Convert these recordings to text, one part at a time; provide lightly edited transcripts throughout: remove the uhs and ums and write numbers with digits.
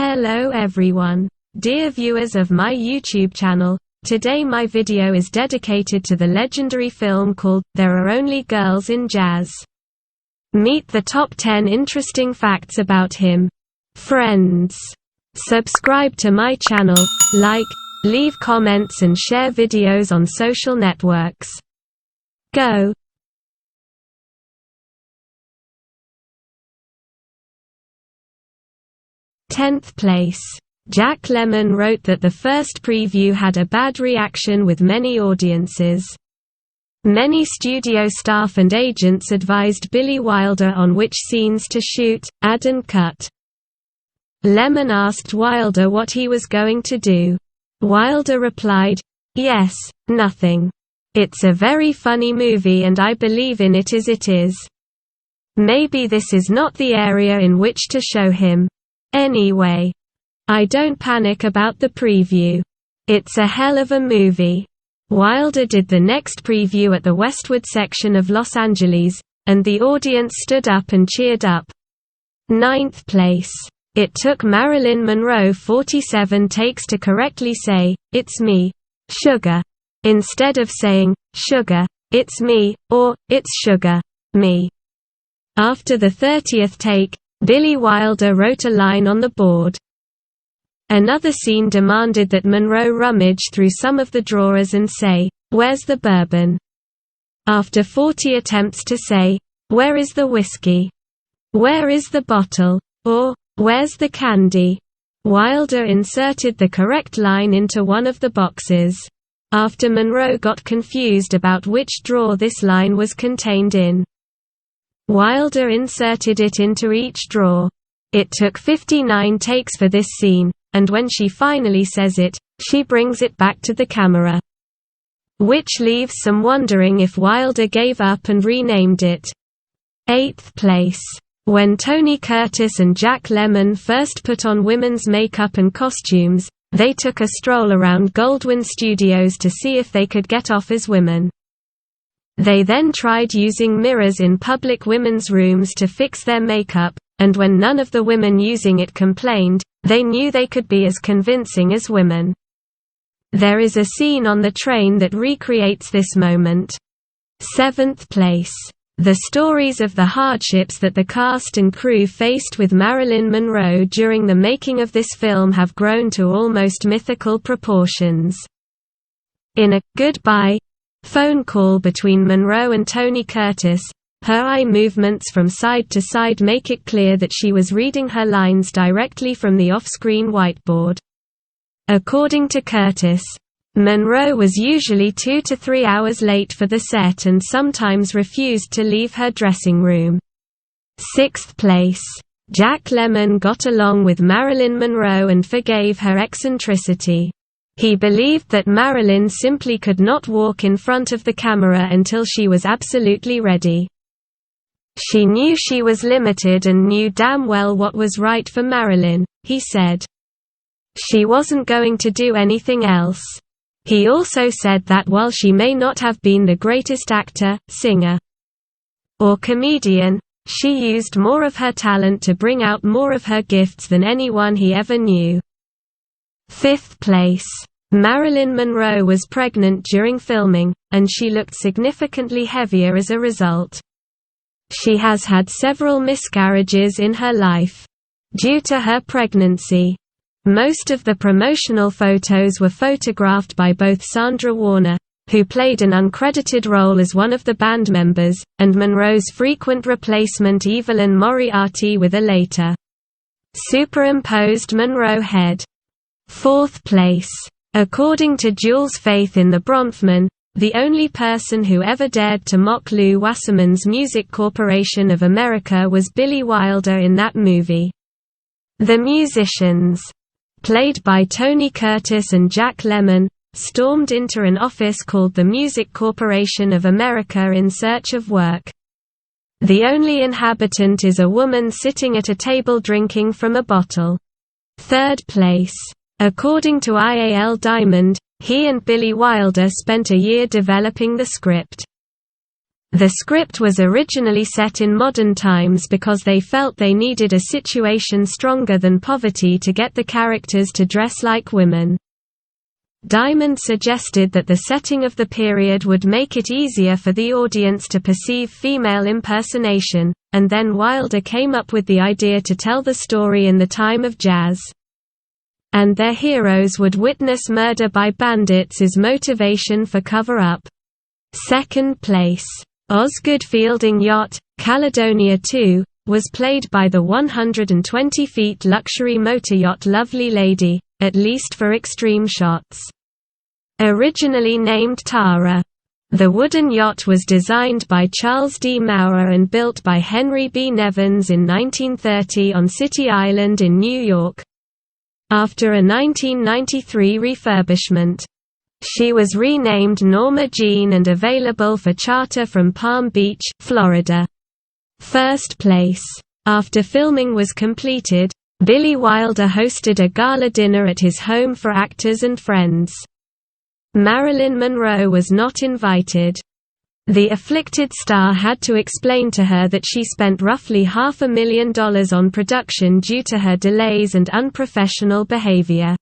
Hello everyone, dear viewers of my YouTube channel. Today my video is dedicated to the legendary film called There Are Only Girls in Jazz. Meet the top 10 interesting facts about him. Friends, subscribe to my channel, like, leave comments and share videos on social networks. Go! 10th place. Jack Lemmon wrote that the first preview had a bad reaction with many audiences. Many studio staff and agents advised Billy Wilder on which scenes to shoot, add and cut. Lemmon asked Wilder what he was going to do. Wilder replied, "Yes, nothing. It's a very funny movie and I believe in it as it is. Maybe this is not the area in which to show him. Anyway, I don't panic about the preview. It's a hell of a movie." Wilder did the next preview at the Westwood section of Los Angeles, and the audience stood up and cheered up. 9th place. It took Marilyn Monroe 47 takes to correctly say, "It's me, sugar," instead of saying, "Sugar, it's me," or, "It's sugar, me." After the 30th take, Billy Wilder wrote a line on the board. Another scene demanded that Monroe rummage through some of the drawers and say, "Where's the bourbon?" After 40 attempts to say, "Where is the whiskey?" "Where is the bottle?" or, "Where's the candy?" Wilder inserted the correct line into one of the boxes. After Monroe got confused about which drawer this line was contained in, Wilder inserted it into each drawer. It took 59 takes for this scene, and when she finally says it, she brings it back to the camera. Which leaves some wondering if Wilder gave up and renamed it. 8th place. When Tony Curtis and Jack Lemmon first put on women's makeup and costumes, they took a stroll around Goldwyn Studios to see if they could get off as women. They then tried using mirrors in public women's rooms to fix their makeup, and when none of the women using it complained, they knew they could be as convincing as women. There is a scene on the train that recreates this moment. 7th place. The stories of the hardships that the cast and crew faced with Marilyn Monroe during the making of this film have grown to almost mythical proportions. In a "Goodbye" phone call between Monroe and Tony Curtis, her eye movements from side to side make it clear that she was reading her lines directly from the off-screen whiteboard. According to Curtis, Monroe was usually 2 to 3 hours late for the set and sometimes refused to leave her dressing room. 6th place. Jack Lemmon got along with Marilyn Monroe and forgave her eccentricity. He believed that Marilyn simply could not walk in front of the camera until she was absolutely ready. She knew she was limited and knew damn well what was right for Marilyn, he said. She wasn't going to do anything else. He also said that while she may not have been the greatest actor, singer, or comedian, she used more of her talent to bring out more of her gifts than anyone he ever knew. 5th place. Marilyn Monroe was pregnant during filming, and she looked significantly heavier as a result. She has had several miscarriages in her life. Due to her pregnancy, most of the promotional photos were photographed by both Sandra Warner, who played an uncredited role as one of the band members, and Monroe's frequent replacement Evelyn Moriarty with a later superimposed Monroe head. 4th place. According to Jules Faith in The Bronfman, the only person who ever dared to mock Lew Wasserman's Music Corporation of America was Billy Wilder in that movie. The musicians, played by Tony Curtis and Jack Lemmon, stormed into an office called the Music Corporation of America in search of work. The only inhabitant is a woman sitting at a table drinking from a bottle. 3rd place. According to IAL Diamond, he and Billy Wilder spent a year developing the script. The script was originally set in modern times because they felt they needed a situation stronger than poverty to get the characters to dress like women. Diamond suggested that the setting of the period would make it easier for the audience to perceive female impersonation, and then Wilder came up with the idea to tell the story in the time of jazz. And their heroes would witness murder by bandits as motivation for cover-up. Second place. Osgood Fielding yacht, Caledonia II, was played by the 120 feet luxury motor yacht Lovely Lady, at least for extreme shots. Originally named Tara. The wooden yacht was designed by Charles D. Maurer and built by Henry B. Nevins in 1930 on City Island in New York. After a 1993 refurbishment, she was renamed Norma Jean and available for charter from Palm Beach, Florida. First place. After filming was completed, Billy Wilder hosted a gala dinner at his home for actors and friends. Marilyn Monroe was not invited. The afflicted star had to explain to her that she spent roughly $500,000 on production due to her delays and unprofessional behavior.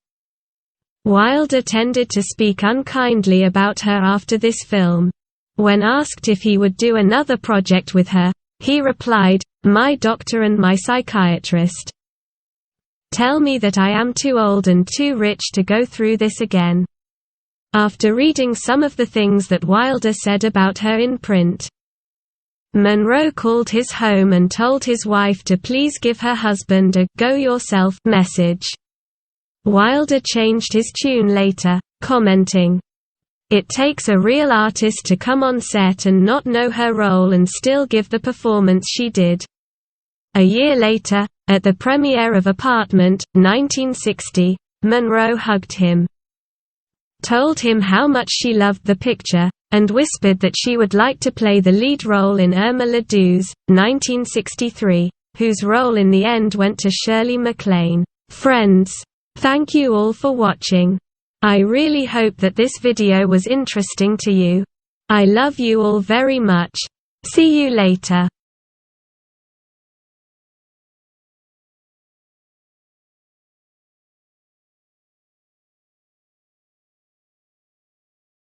Wilder tended to speak unkindly about her after this film. When asked if he would do another project with her, he replied, "My doctor and my psychiatrist tell me that I am too old and too rich to go through this again." After reading some of the things that Wilder said about her in print, Monroe called his home and told his wife to please give her husband a "go yourself" message. Wilder changed his tune later, commenting, "It takes a real artist to come on set and not know her role and still give the performance she did." A year later, at the premiere of Apartment, 1960, Monroe hugged him, told him how much she loved the picture, and whispered that she would like to play the lead role in Irma la Douce, 1963, whose role in the end went to Shirley MacLaine. Friends, thank you all for watching. I really hope that this video was interesting to you. I love you all very much. See you later.